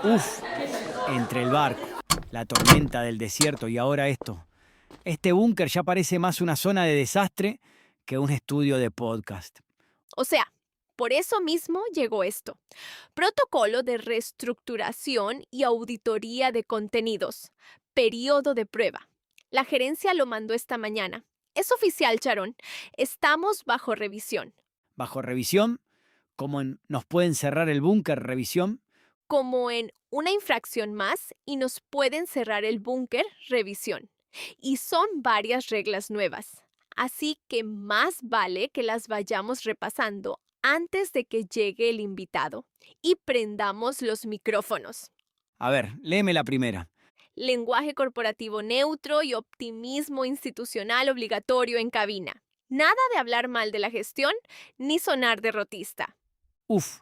Uf, entre el barco, la tormenta del desierto y ahora esto. Este búnker ya parece más una zona de desastre que un estudio de podcast. O sea, por eso mismo llegó esto. Protocolo de reestructuración y auditoría de contenidos. Periodo de prueba. La gerencia lo mandó esta mañana. Es oficial, Charón. Estamos bajo revisión. Bajo revisión, como en nos pueden cerrar el búnker, revisión. Como en una infracción más y nos pueden cerrar el búnker, revisión. Y son varias reglas nuevas. Así que más vale que las vayamos repasando antes de que llegue el invitado y prendamos los micrófonos. A ver, léeme la primera. Lenguaje corporativo neutro y optimismo institucional obligatorio en cabina. Nada de hablar mal de la gestión ni sonar derrotista. Uf,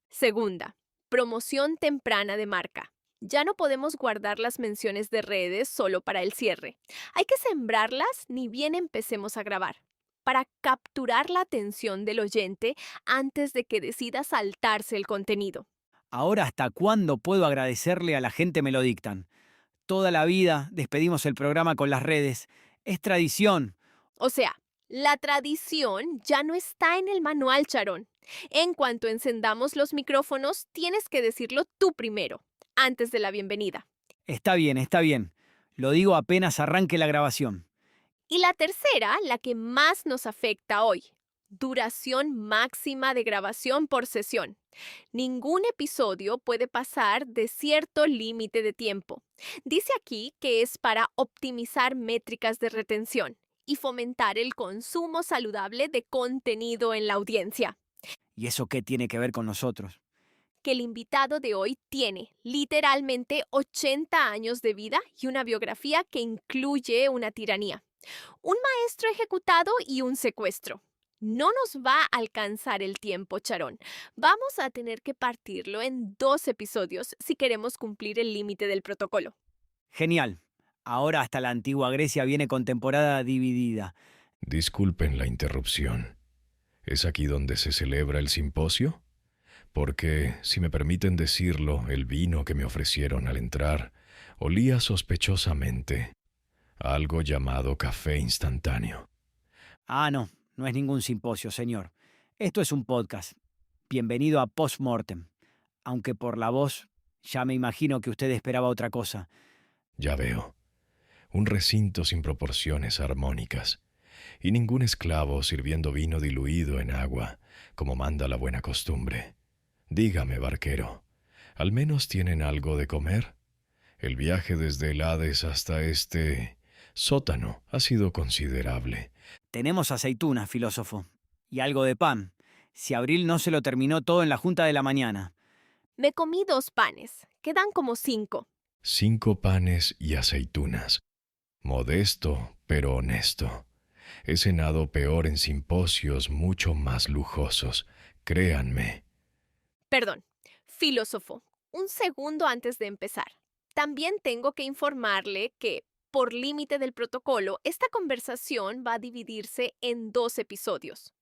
Segunda, promoción temprana de marca. Ya no podemos guardar las menciones de redes solo para el cierre. Hay que sembrarlas ni bien empecemos a grabar, para capturar la atención del oyente antes de que decida saltarse el contenido. ahora ¿hasta cuándo puedo agradecerle a la gente me lo dictan? Toda la vida despedimos el programa con las redes. Es tradición. O sea, la tradición ya no está en el manual, Charón. En cuanto encendamos los micrófonos, tienes que decirlo tú primero, antes de la bienvenida. Está bien, está bien. Lo digo apenas arranque la grabación. Y la tercera, la que más nos afecta hoy. Duración máxima de grabación por sesión. Ningún episodio puede pasar de cierto límite de tiempo. Dice aquí que es para optimizar métricas de retención y fomentar el consumo saludable de contenido en la audiencia. ¿Y eso qué tiene que ver con nosotros? Que el invitado de hoy tiene literalmente 80 años de vida y una biografía que incluye una tiranía, un maestro ejecutado y un secuestro. No nos va a alcanzar el tiempo, Charón. Vamos a tener que partirlo en 2 episodios si queremos cumplir el límite del protocolo. Genial. Ahora hasta la antigua Grecia viene con temporada dividida. Disculpen la interrupción. ¿Es aquí donde se celebra el simposio? Porque, si me permiten decirlo, el vino que me ofrecieron al entrar olía sospechosamente a algo llamado café instantáneo. Ah, no, no es ningún simposio, señor. Esto es un podcast. Bienvenido a Postmortem. Aunque por la voz ya me imagino que usted esperaba otra cosa. Ya veo. Un recinto sin proporciones armónicas. Y ningún esclavo sirviendo vino diluido en agua, como manda la buena costumbre. Dígame, barquero, ¿al menos tienen algo de comer? El viaje desde el Hades hasta este sótano ha sido considerable. Tenemos aceitunas, filósofo. Y algo de pan. Si Abril no se lo terminó todo en la junta de la mañana. Me comí 2 panes, quedan como 5. 5 panes y aceitunas. Modesto, pero honesto. He cenado peor en simposios mucho más lujosos, créanme. Perdón, filósofo, un segundo antes de empezar. También tengo que informarle que, por límite del protocolo, esta conversación va a dividirse en 2 episodios.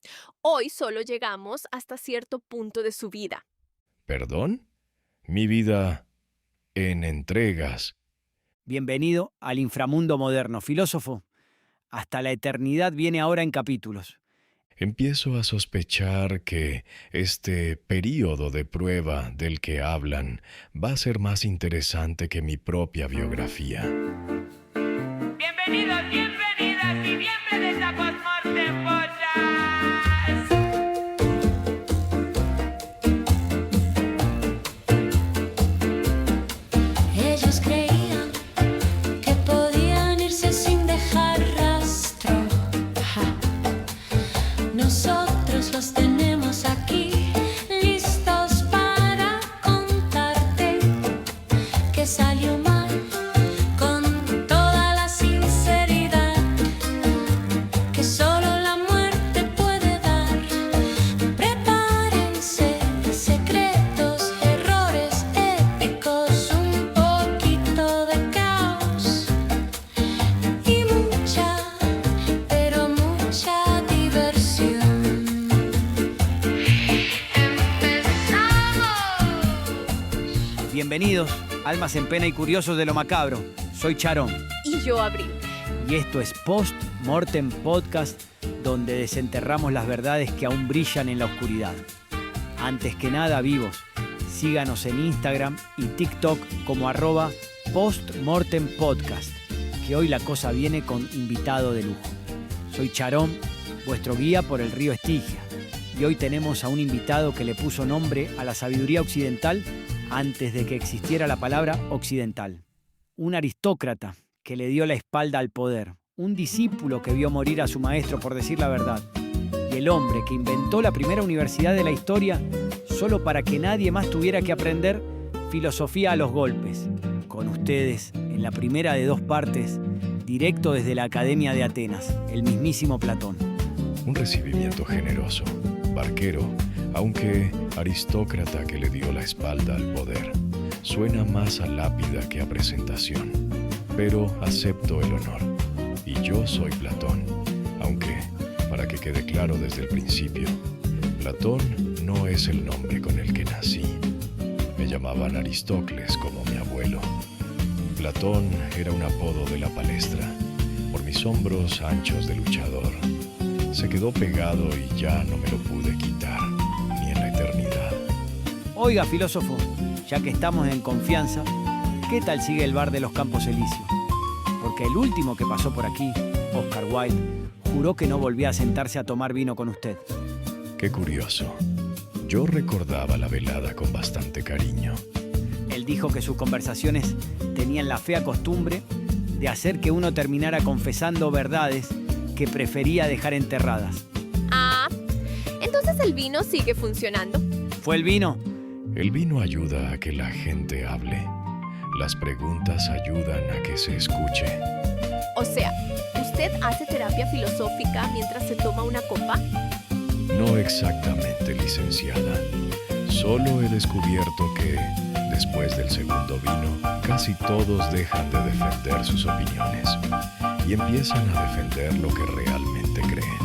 Hoy solo llegamos hasta cierto punto de su vida. ¿Perdón? Mi vida en entregas. Bienvenido al inframundo moderno, filósofo. Hasta la eternidad viene ahora en capítulos. Empiezo a sospechar que este período de prueba del que hablan va a ser más interesante que mi propia biografía. Bienvenidos, bienvenidas y bienvenidos a Postmortem Podcast. Ellos creían que podían irse sin dejar rastro. Ja. Nosotros los tenemos aquí, listos para contarte que salió mal con toda la sinceridad. Bienvenidos, almas en pena y curiosos de lo macabro. Soy Charón Y yo, Abril. y esto es Post Mortem Podcast, donde desenterramos las verdades que aún brillan en la oscuridad. Antes que nada, vivos, síganos en Instagram y TikTok como @postmortempodcast, que hoy la cosa viene con invitado de lujo. Soy Charón, vuestro guía por el río Estigia, y hoy tenemos a un invitado que le puso nombre a la sabiduría occidental antes de que existiera la palabra occidental. Un aristócrata que le dio la espalda al poder, un discípulo que vio morir a su maestro por decir la verdad, y el hombre que inventó la primera universidad de la historia solo para que nadie más tuviera que aprender filosofía a los golpes. Con ustedes, en la primera de dos partes, directo desde la Academia de Atenas, el mismísimo Platón. Un recibimiento generoso, barquero, aunque aristócrata que le dio la espalda al poder. Suena más a lápida que a presentación, pero acepto el honor. Y yo soy Platón, aunque, para que quede claro desde el principio, Platón no es el nombre con el que nací. Me llamaban Aristócles como mi abuelo. Platón era un apodo de la palestra, por mis hombros anchos de luchador. Se quedó pegado y ya no me lo pude quitar, ni en la eternidad. Oiga, filósofo, ya que estamos en confianza, ¿qué tal sigue el bar de los Campos Elíseos? Porque el último que pasó por aquí, Oscar Wilde, juró que no volvía a sentarse a tomar vino con usted. Qué curioso. Yo recordaba la velada con bastante cariño. Él dijo que sus conversaciones tenían la fea costumbre de hacer que uno terminara confesando verdades que prefería dejar enterradas. Ah, entonces el vino sigue funcionando. ¿Fue el vino? El vino ayuda a que la gente hable. Las preguntas ayudan a que se escuche. O sea, ¿usted hace terapia filosófica mientras se toma una copa? No exactamente, licenciada. Solo he descubierto que, después del segundo vino, casi todos dejan de defender sus opiniones y empiezan a defender lo que realmente creen.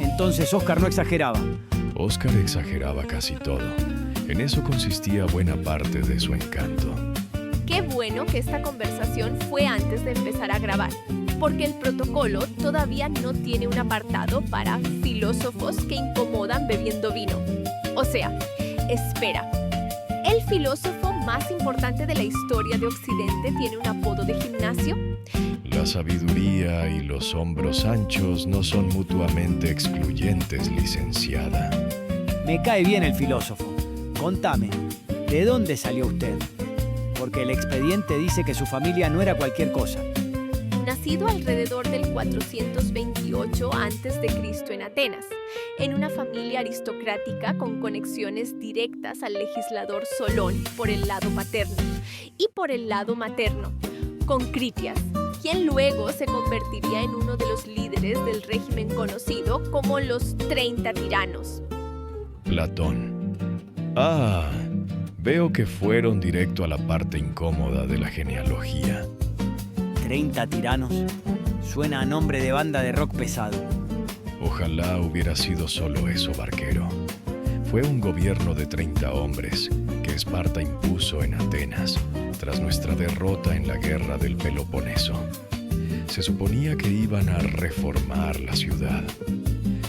Entonces Oscar no exageraba. Oscar exageraba casi todo. En eso consistía buena parte de su encanto. Qué bueno que esta conversación fue antes de empezar a grabar, porque el protocolo todavía no tiene un apartado para filósofos que incomodan bebiendo vino. O sea, espera, ¿el filósofo más importante de la historia de Occidente tiene un apodo de gimnasio? La sabiduría y los hombros anchos no son mutuamente excluyentes, licenciada. Me cae bien el filósofo. Contame, ¿de dónde salió usted? Porque el expediente dice que su familia no era cualquier cosa. Nacido alrededor del 428 a.C. en Atenas, en una familia aristocrática con conexiones directas al legislador Solón por el lado paterno y por el lado materno, con Critias, quien luego se convertiría en uno de los líderes del régimen conocido como los 30 tiranos. Platón. Ah, veo que fueron directo a la parte incómoda de la genealogía. 30 tiranos. Suena a nombre de banda de rock pesado. Ojalá hubiera sido solo eso, barquero. Fue un gobierno de 30 hombres que Esparta impuso en Atenas tras nuestra derrota en la guerra del Peloponeso. Se suponía que iban a reformar la ciudad.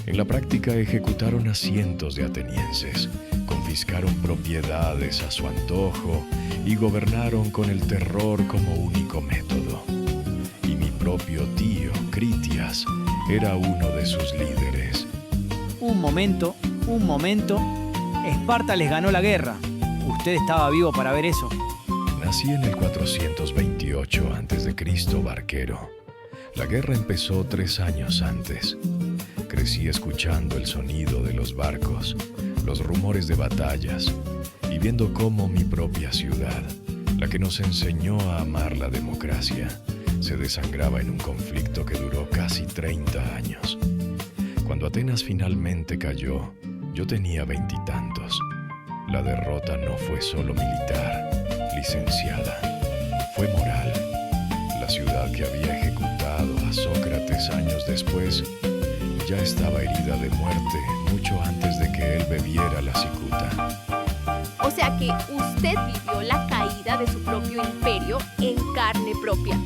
En la práctica ejecutaron a cientos de atenienses, confiscaron propiedades a su antojo y gobernaron con el terror como único método. Y mi propio tío, Critias, era uno de sus líderes. Un momento. Esparta les ganó la guerra. ¿Usted estaba vivo para ver eso? Nací en el 428 a.C., barquero. La guerra empezó 3 años antes. Crecí escuchando el sonido de los barcos, los rumores de batallas y viendo cómo mi propia ciudad, la que nos enseñó a amar la democracia, se desangraba en un conflicto que duró casi 30 años. Cuando Atenas finalmente cayó, yo tenía 20 y tantos. La derrota no fue solo militar, licenciada, fue moral. La ciudad que había ejecutado a Sócrates años después ya estaba herida de muerte mucho antes de que él bebiera la cicuta. O sea sea que usted vivió la caída de su propio imperio en carne propia.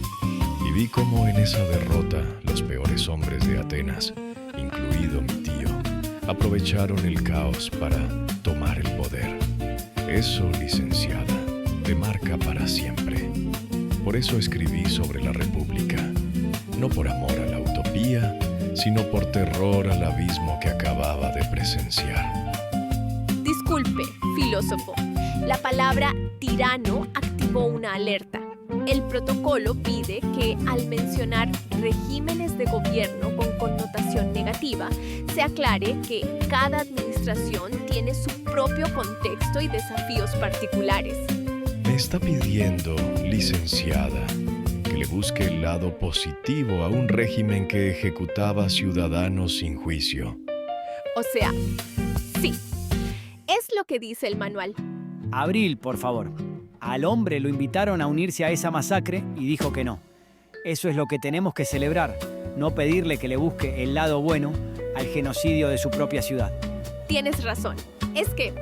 Y vi cómo en esa derrota los peores hombres de Atenas, incluido mi tío, aprovecharon el caos para tomar el poder. Eso, licenciada, te marca para siempre. Por eso escribí sobre la República, no por amor a la utopía, sino por terror al abismo que acababa de presenciar. Disculpe, filósofo. La palabra tirano activó una alerta. El protocolo pide que al mencionar regímenes de gobierno con connotación negativa, se aclare que cada administración tiene su propio contexto y desafíos particulares. Me está pidiendo, licenciada, que le busque el lado positivo a un régimen que ejecutaba ciudadanos sin juicio. O sea, sí. Es lo que dice el manual. Abril, por favor. Al hombre lo invitaron a unirse a esa masacre y dijo que no. Eso es lo que tenemos que celebrar, no pedirle que le busque el lado bueno al genocidio de su propia ciudad. Tienes razón. Es que,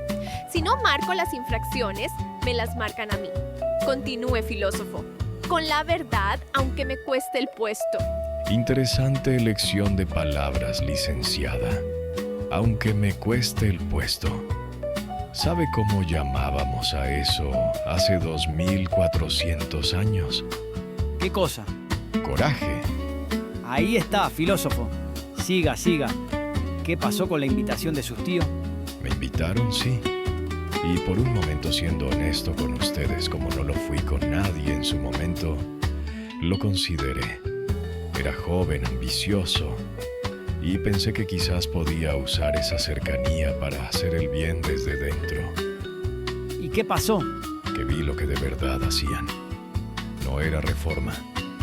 si no marco las infracciones, me las marcan a mí. Continúe, filósofo. Con la verdad, aunque me cueste el puesto. Interesante elección de palabras, licenciada. Aunque me cueste el puesto. ¿Sabe cómo llamábamos a eso hace 2400 años? ¿Qué cosa? Coraje. Ahí está, filósofo. Siga, siga. ¿Qué pasó con la invitación de sus tíos? Me invitaron, sí. Y por un momento, siendo honesto con ustedes, como no lo fui con nadie en su momento, lo consideré. Era joven, ambicioso, y pensé que quizás podía usar esa cercanía para hacer el bien desde dentro. ¿Y qué pasó? Que vi lo que de verdad hacían. No era reforma,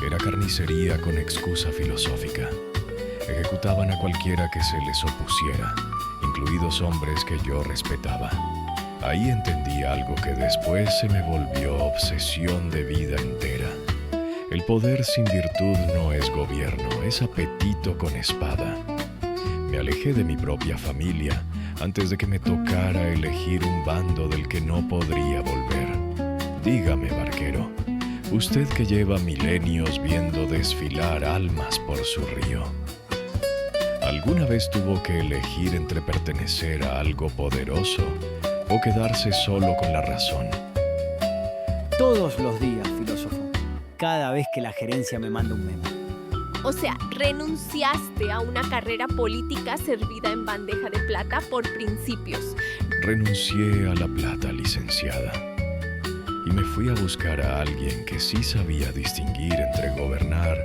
era carnicería con excusa filosófica. Ejecutaban a cualquiera que se les opusiera, incluidos hombres que yo respetaba. Ahí entendí algo que después se me volvió obsesión de vida entera. El poder sin virtud no es gobierno, es apetito con espada. Me alejé de mi propia familia antes de que me tocara elegir un bando del que no podría volver. Dígame, barquero, usted que lleva milenios viendo desfilar almas por su río, ¿alguna vez tuvo que elegir entre pertenecer a algo poderoso o quedarse solo con la razón? Todos los días, filósofo. Cada vez que la gerencia me manda un memo. O sea, renunciaste a una carrera política servida en bandeja de plata por principios. Renuncié a la plata, licenciada, y me fui a buscar a alguien que sí sabía distinguir entre gobernar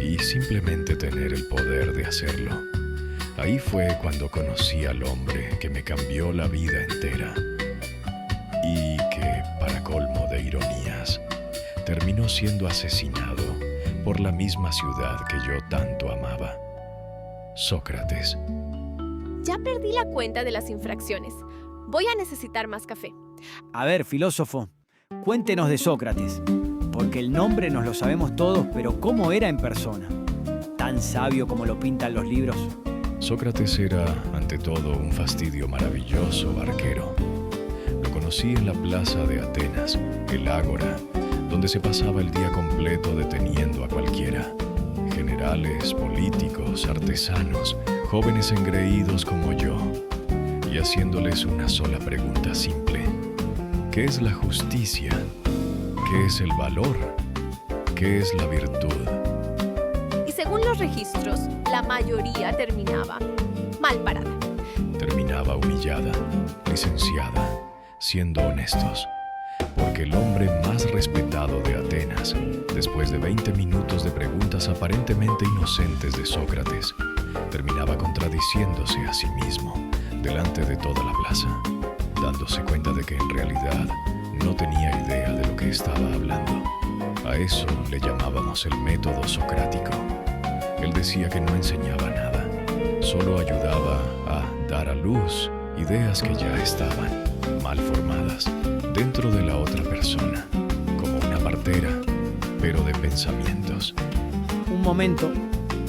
y simplemente tener el poder de hacerlo. Ahí fue cuando conocí al hombre que me cambió la vida entera y que, para colmo de ironías, terminó siendo asesinado por la misma ciudad que yo tanto amaba. Sócrates. Ya perdí la cuenta de las infracciones. Voy a necesitar más café. A ver, filósofo, cuéntenos de Sócrates, porque el nombre nos lo sabemos todos, pero ¿cómo era en persona? ¿Tan sabio como lo pintan los libros? Sócrates era, ante todo, un fastidio maravilloso, barquero. Lo conocí en la plaza de Atenas, el Ágora, donde se pasaba el día completo deteniendo a cualquiera. Generales, políticos, artesanos, jóvenes engreídos como yo, y haciéndoles una sola pregunta simple. ¿Qué es la justicia? ¿Qué es el valor? ¿Qué es la virtud? Y según los registros, la mayoría terminaba mal parada. Terminaba humillada, licenciada, siendo honestos. Porque el hombre más respetado de Atenas, después de 20 minutos de preguntas aparentemente inocentes de Sócrates, terminaba contradiciéndose a sí mismo delante de toda la plaza, dándose cuenta de que en realidad no tenía idea de lo que estaba hablando. A eso le llamábamos el método socrático. Él decía que no enseñaba nada, solo ayudaba a dar a luz ideas que ya estaban mal formadas dentro de la otra persona, como una partera, pero de pensamientos. Un momento,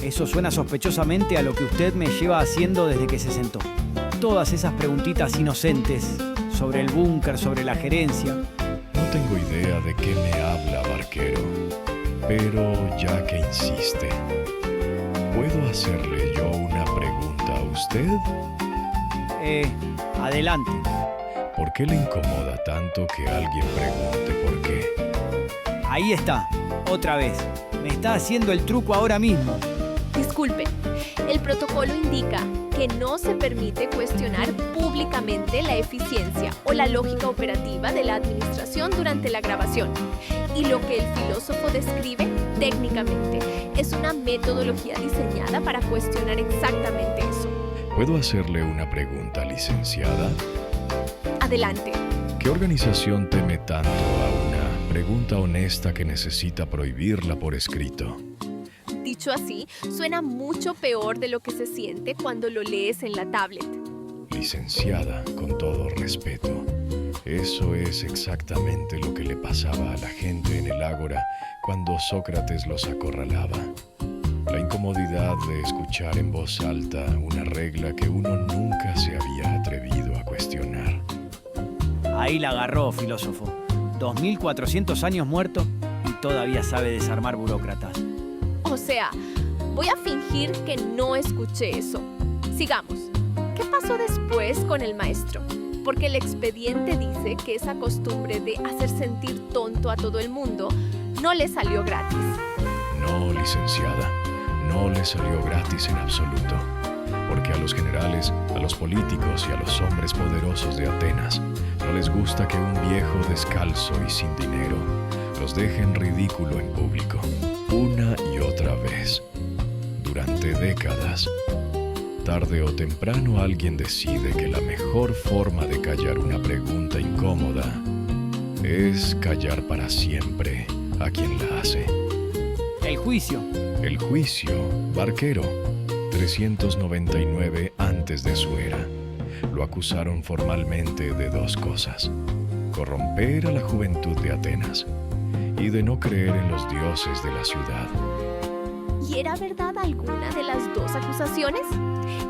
eso suena sospechosamente a lo que usted me lleva haciendo desde que se sentó. Todas esas preguntitas inocentes sobre el búnker, sobre la gerencia. No tengo idea de qué me habla, barquero, pero ya que insiste, ¿puedo hacerle yo una pregunta a usted? Adelante. ¿Por qué le incomoda tanto que alguien pregunte por qué? Ahí está, otra vez. Me está haciendo el truco ahora mismo. Disculpen, el protocolo indica que no se permite cuestionar públicamente la eficiencia o la lógica operativa de la administración durante la grabación. Y lo que el filósofo describe técnicamente es una metodología diseñada para cuestionar exactamente eso. ¿Puedo hacerle una pregunta, licenciada? Adelante. ¿Qué organización teme tanto a una pregunta honesta que necesita prohibirla por escrito? Dicho así, suena mucho peor de lo que se siente cuando lo lees en la tablet. Licenciada, con todo respeto, eso es exactamente lo que le pasaba a la gente en el ágora cuando Sócrates los acorralaba. La incomodidad de escuchar en voz alta una regla que uno nunca se había atrevido a cuestionar. Ahí la agarró, filósofo. 2400 años muerto y todavía sabe desarmar burócratas. O sea, voy a fingir que no escuché eso. Sigamos. ¿Qué pasó después con el maestro? Porque el expediente dice que esa costumbre de hacer sentir tonto a todo el mundo no le salió gratis. No, licenciada, no le salió gratis en absoluto. Porque a los generales, a los políticos y a los hombres poderosos de Atenas no les gusta que un viejo descalzo y sin dinero los deje en ridículo en público, una y otra vez, durante décadas. Tarde o temprano alguien decide que la mejor forma de callar una pregunta incómoda es callar para siempre a quien la hace. El juicio. El juicio, barquero, 399 antes de su era. Lo acusaron formalmente de dos cosas: corromper a la juventud de Atenas y de no creer en los dioses de la ciudad. ¿Y era verdad alguna de las dos acusaciones?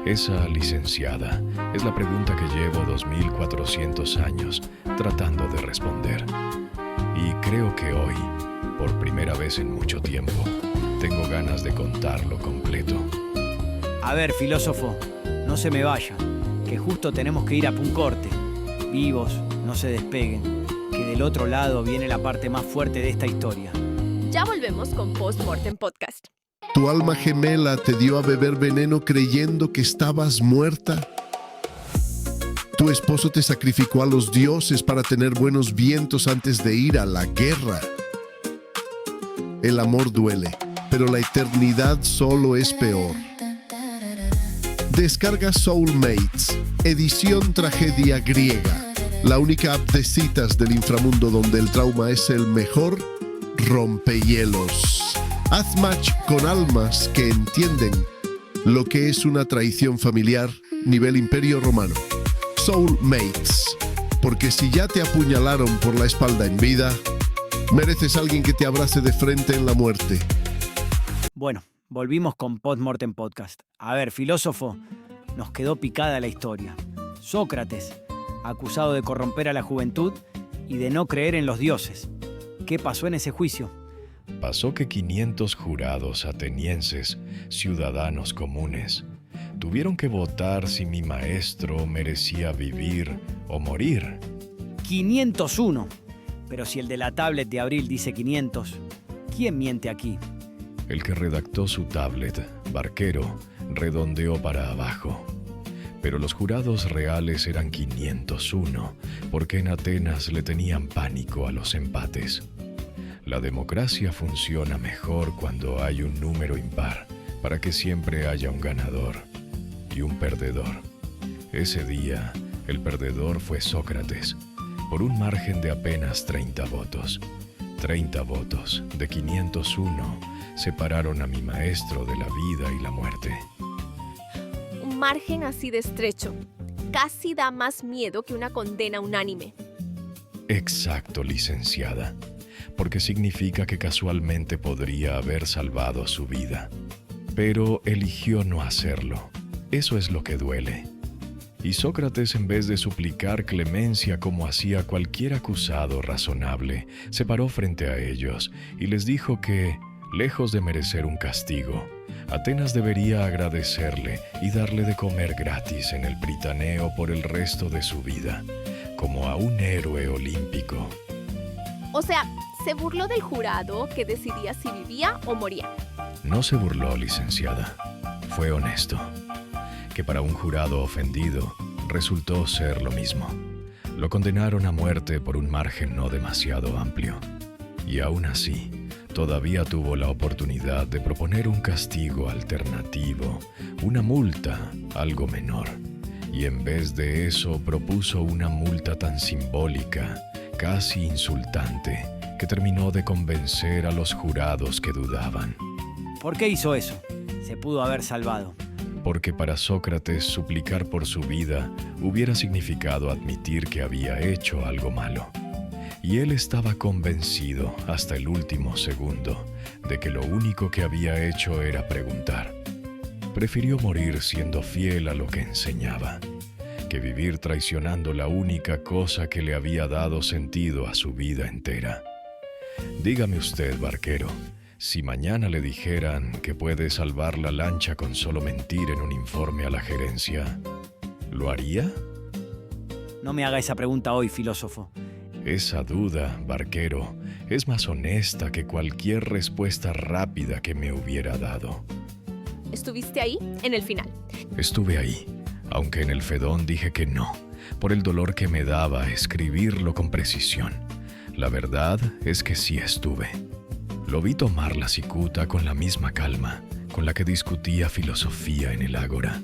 Esa, licenciada, es la pregunta que llevo 2400 años tratando de responder. Y creo que hoy, por primera vez en mucho tiempo, tengo ganas de contarlo completo. A ver, filósofo, no se me vaya, que justo tenemos que ir a Puncorte. Vivos, no se despeguen, que del otro lado viene la parte más fuerte de esta historia. Ya volvemos con Postmortem Podcast. ¿Tu alma gemela te dio a beber veneno creyendo que estabas muerta? ¿Tu esposo te sacrificó a los dioses para tener buenos vientos antes de ir a la guerra? El amor duele, pero la eternidad solo es peor. Descarga Soulmates, edición tragedia griega, la única app de citas del inframundo donde el trauma es el mejor rompehielos. Haz match con almas que entienden lo que es una traición familiar nivel Imperio Romano. Soulmates, porque si ya te apuñalaron por la espalda en vida, mereces a alguien que te abrace de frente en la muerte. Bueno, volvimos con Postmortem Podcast. A ver, filósofo, nos quedó picada la historia. Sócrates, acusado de corromper a la juventud y de no creer en los dioses. ¿Qué pasó en ese juicio? Pasó que 500 jurados atenienses, ciudadanos comunes, tuvieron que votar si mi maestro merecía vivir o morir. 501. Pero si el de la tablet de abril dice 500, ¿quién miente aquí? El que redactó su tablet, barquero, redondeó para abajo. Pero los jurados reales eran 501, porque en Atenas le tenían pánico a los empates. La democracia funciona mejor cuando hay un número impar, para que siempre haya un ganador y un perdedor. Ese día, el perdedor fue Sócrates, por un margen de apenas 30 votos. 30 votos de 501 separaron a mi maestro de la vida y la muerte. Un margen así de estrecho casi da más miedo que una condena unánime. Exacto, licenciada, porque significa que casualmente podría haber salvado su vida. Pero eligió no hacerlo. Eso es lo que duele. Y Sócrates, en vez de suplicar clemencia como hacía cualquier acusado razonable, se paró frente a ellos y les dijo que, lejos de merecer un castigo, Atenas debería agradecerle y darle de comer gratis en el Pritaneo por el resto de su vida, como a un héroe olímpico. O sea, se burló del jurado que decidía si vivía o moría. No se burló, licenciada. Fue honesto. Que para un jurado ofendido resultó ser lo mismo. Lo condenaron a muerte por un margen no demasiado amplio. Y aún así, todavía tuvo la oportunidad de proponer un castigo alternativo, una multa algo menor. Y en vez de eso propuso una multa tan simbólica, casi insultante, que terminó de convencer a los jurados que dudaban. ¿Por qué hizo eso? Se pudo haber salvado. Porque para Sócrates suplicar por su vida hubiera significado admitir que había hecho algo malo. Y él estaba convencido hasta el último segundo de que lo único que había hecho era preguntar. Prefirió morir siendo fiel a lo que enseñaba, que vivir traicionando la única cosa que le había dado sentido a su vida entera. Dígame usted, barquero, si mañana le dijeran que puede salvar la lancha con solo mentir en un informe a la gerencia, ¿lo haría? No me haga esa pregunta hoy, filósofo. Esa duda, barquero, es más honesta que cualquier respuesta rápida que me hubiera dado. ¿Estuviste ahí en el final? Estuve ahí, aunque en el Fedón dije que no, por el dolor que me daba escribirlo con precisión. La verdad es que sí estuve. Lo vi tomar la cicuta con la misma calma con la que discutía filosofía en el ágora.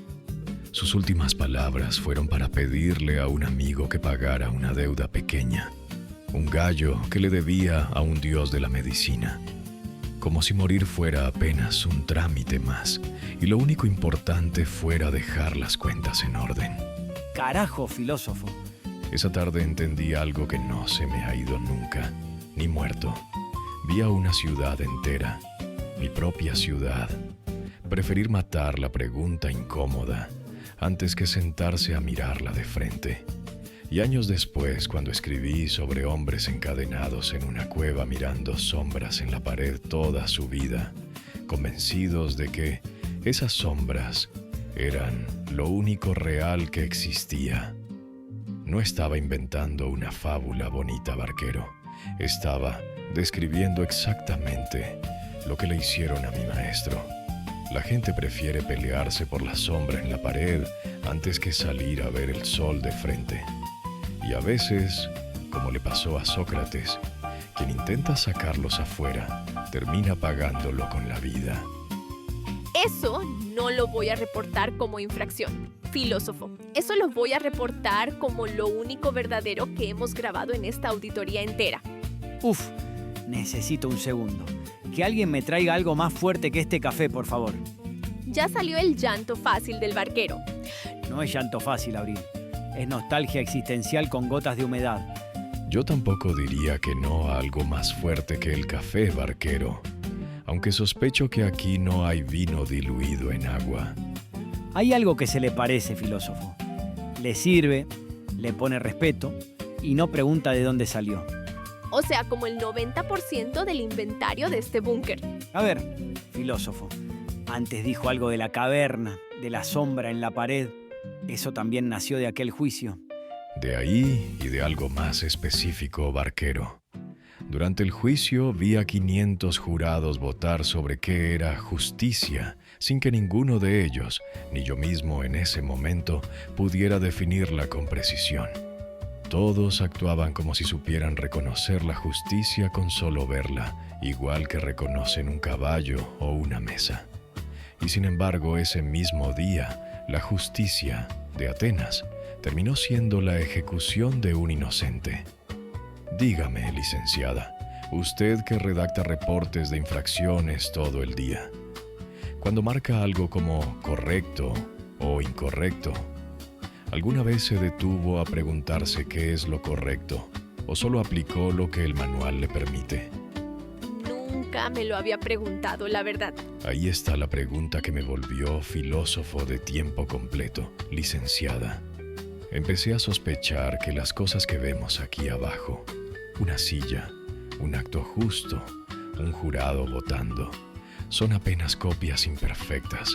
Sus últimas palabras fueron para pedirle a un amigo que pagara una deuda pequeña, un gallo que le debía a un dios de la medicina. Como si morir fuera apenas un trámite más, y lo único importante fuera dejar las cuentas en orden. Carajo, filósofo. Esa tarde entendí algo que no se me ha ido nunca, ni muerto. Vi a una ciudad entera, mi propia ciudad. Preferir matar la pregunta incómoda antes que sentarse a mirarla de frente. Y años después, cuando escribí sobre hombres encadenados en una cueva mirando sombras en la pared toda su vida, convencidos de que esas sombras eran lo único real que existía. No estaba inventando una fábula bonita, barquero. Estaba describiendo exactamente lo que le hicieron a mi maestro. La gente prefiere pelearse por la sombra en la pared antes que salir a ver el sol de frente. Y a veces, como le pasó a Sócrates, quien intenta sacarlos afuera, termina pagándolo con la vida. Eso no lo voy a reportar como infracción, filósofo. Eso lo voy a reportar como lo único verdadero que hemos grabado en esta auditoría entera. Uf, necesito un segundo. Que alguien me traiga algo más fuerte que este café, por favor. Ya salió el llanto fácil del barquero. No es llanto fácil, Abril. Es nostalgia existencial con gotas de humedad. Yo tampoco diría que no a algo más fuerte que el café, barquero, aunque sospecho que aquí no hay vino diluido en agua. Hay algo que se le parece, filósofo. Le sirve, le pone respeto y no pregunta de dónde salió. O sea, como el 90% del inventario de este búnker. A ver, filósofo, antes dijo algo de la caverna, de la sombra en la pared. Eso también nació de aquel juicio. De ahí y de algo más específico, barquero. Durante el juicio vi a 500 jurados votar sobre qué era justicia, sin que ninguno de ellos, ni yo mismo en ese momento, pudiera definirla con precisión. Todos actuaban como si supieran reconocer la justicia con solo verla, igual que reconocen un caballo o una mesa. Y sin embargo, ese mismo día, la justicia de Atenas terminó siendo la ejecución de un inocente. Dígame, licenciada, usted que redacta reportes de infracciones todo el día, cuando marca algo como correcto o incorrecto, ¿alguna vez se detuvo a preguntarse qué es lo correcto o solo aplicó lo que el manual le permite? Nunca me lo había preguntado, la verdad. Ahí está la pregunta que me volvió filósofo de tiempo completo, licenciada. Empecé a sospechar que las cosas que vemos aquí abajo, una silla, un acto justo, un jurado votando, son apenas copias imperfectas,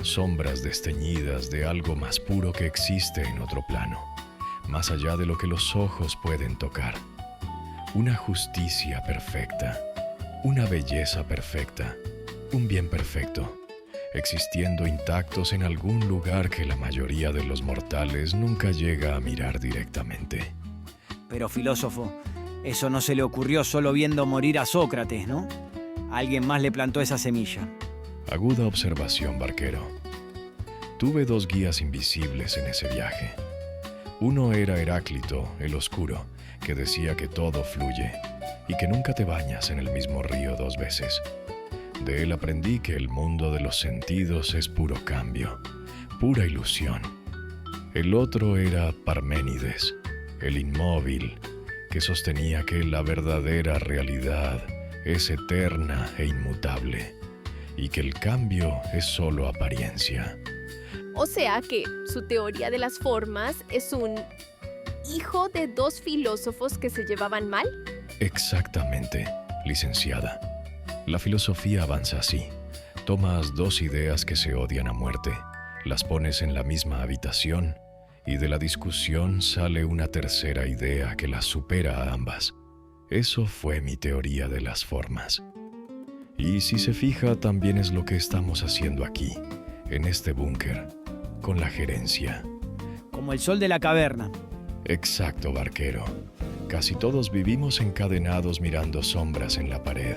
sombras desteñidas de algo más puro que existe en otro plano, más allá de lo que los ojos pueden tocar. Una justicia perfecta, una belleza perfecta, un bien perfecto, existiendo intactos en algún lugar que la mayoría de los mortales nunca llega a mirar directamente. Pero filósofo, eso no se le ocurrió solo viendo morir a Sócrates, ¿no? Alguien más le plantó esa semilla. Aguda observación, barquero. Tuve 2 guías invisibles en ese viaje. Uno era Heráclito, el oscuro, que decía que todo fluye y que nunca te bañas en el mismo río 2 veces. De él aprendí que el mundo de los sentidos es puro cambio, pura ilusión. El otro era Parménides, el inmóvil, que sostenía que la verdadera realidad es eterna e inmutable y que el cambio es solo apariencia. O sea que su teoría de las formas es un hijo de 2 filósofos que se llevaban mal. Exactamente, licenciada. La filosofía avanza así. Tomas 2 ideas que se odian a muerte, las pones en la misma habitación y de la discusión sale una tercera idea que las supera a ambas. Eso fue mi teoría de las formas. Y si se fija, también es lo que estamos haciendo aquí, en este búnker, con la gerencia. Como el sol de la caverna. Exacto, barquero. Casi todos vivimos encadenados mirando sombras en la pared,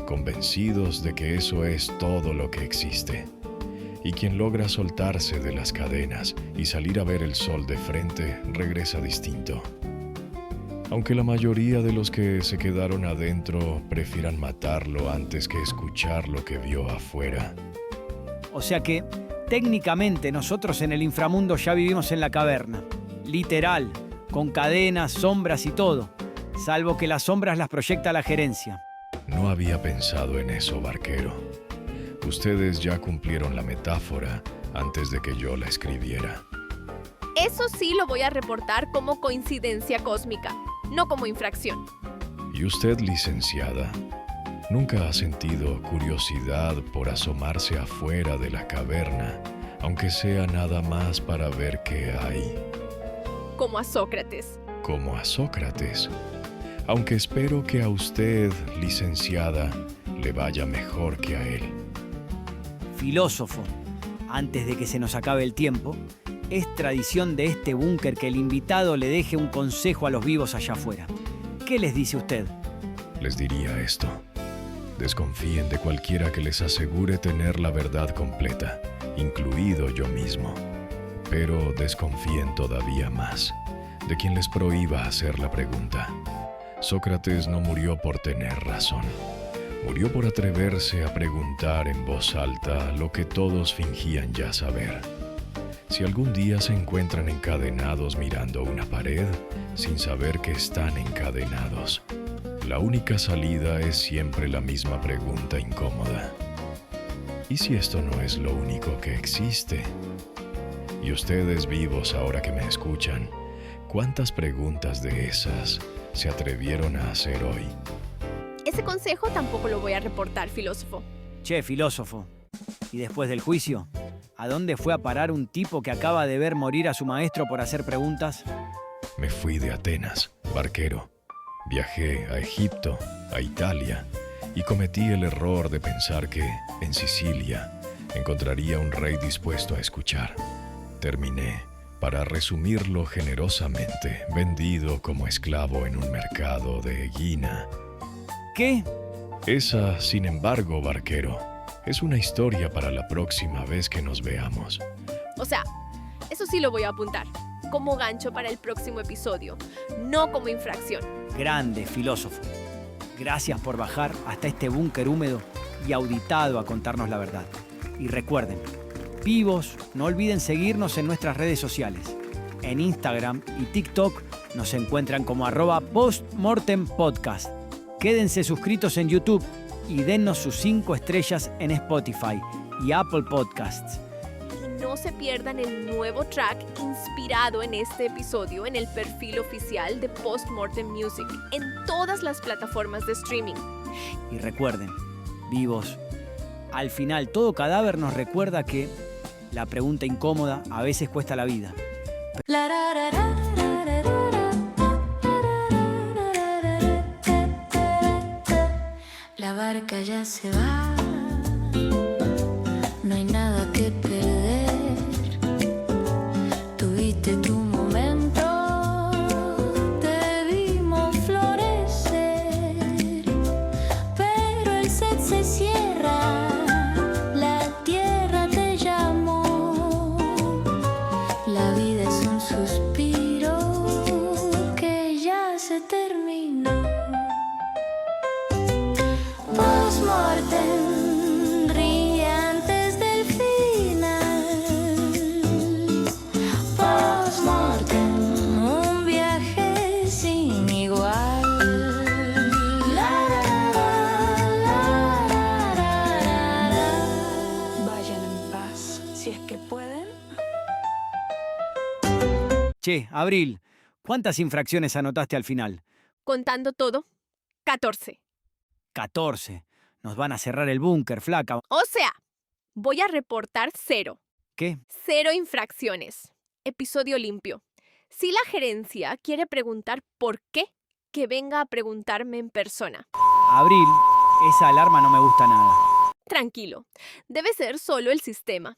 convencidos de que eso es todo lo que existe. Y quien logra soltarse de las cadenas y salir a ver el sol de frente, regresa distinto. Aunque la mayoría de los que se quedaron adentro prefieran matarlo antes que escuchar lo que vio afuera. O sea que, técnicamente, nosotros en el inframundo ya vivimos en la caverna. Literal, con cadenas, sombras y todo. Salvo que las sombras las proyecta la gerencia. No había pensado en eso, barquero. Ustedes ya cumplieron la metáfora antes de que yo la escribiera. Eso sí lo voy a reportar como coincidencia cósmica, no como infracción. ¿Y usted, licenciada, nunca ha sentido curiosidad por asomarse afuera de la caverna, aunque sea nada más para ver qué hay? Como a Sócrates. Como a Sócrates. Aunque espero que a usted, licenciada, le vaya mejor que a él. Filósofo, antes de que se nos acabe el tiempo, es tradición de este búnker que el invitado le deje un consejo a los vivos allá afuera. ¿Qué les dice usted? Les diría esto. Desconfíen de cualquiera que les asegure tener la verdad completa, incluido yo mismo. Pero desconfíen todavía más de quien les prohíba hacer la pregunta. Sócrates no murió por tener razón. Murió por atreverse a preguntar en voz alta lo que todos fingían ya saber. Si algún día se encuentran encadenados mirando una pared, sin saber que están encadenados, la única salida es siempre la misma pregunta incómoda. ¿Y si esto no es lo único que existe? Y ustedes vivos ahora que me escuchan, ¿cuántas preguntas de esas se atrevieron a hacer hoy? Ese consejo tampoco lo voy a reportar, filósofo. Che, filósofo, ¿y después del juicio? ¿A dónde fue a parar un tipo que acaba de ver morir a su maestro por hacer preguntas? Me fui de Atenas, barquero. Viajé a Egipto, a Italia, y cometí el error de pensar que, en Sicilia, encontraría un rey dispuesto a escuchar. Terminé, para resumirlo generosamente, vendido como esclavo en un mercado de Egina. ¿Qué? Esa, sin embargo, barquero, es una historia para la próxima vez que nos veamos. O sea, eso sí lo voy a apuntar, como gancho para el próximo episodio, no como infracción. Grande, filósofo. Gracias por bajar hasta este búnker húmedo y auditado a contarnos la verdad. Y recuerden, vivos, no olviden seguirnos en nuestras redes sociales. En Instagram y TikTok nos encuentran como @postmortempodcast. Quédense suscritos en YouTube y dennos sus 5 estrellas en Spotify y Apple Podcasts. Y no se pierdan el nuevo track inspirado en este episodio en el perfil oficial de Postmortem Music en todas las plataformas de streaming. Y recuerden, vivos, al final todo cadáver nos recuerda que la pregunta incómoda a veces cuesta la vida. La barca ya se va, no hay nada que perder. Tuviste tu momento, te vimos florecer, pero el set se cierra, la tierra te llamó. La vida es un suspiro que ya se terminó. Postmortem, ríe antes del final. Postmortem, un viaje sin igual. Vayan en paz, si es que pueden. Che, Abril, ¿cuántas infracciones anotaste al final? Contando todo, 14. 14. Nos van a cerrar el búnker, flaca. O sea, voy a reportar 0. ¿Qué? 0 infracciones. Episodio limpio. Si la gerencia quiere preguntar por qué, que venga a preguntarme en persona. Abril, esa alarma no me gusta nada. Tranquilo, debe ser solo el sistema.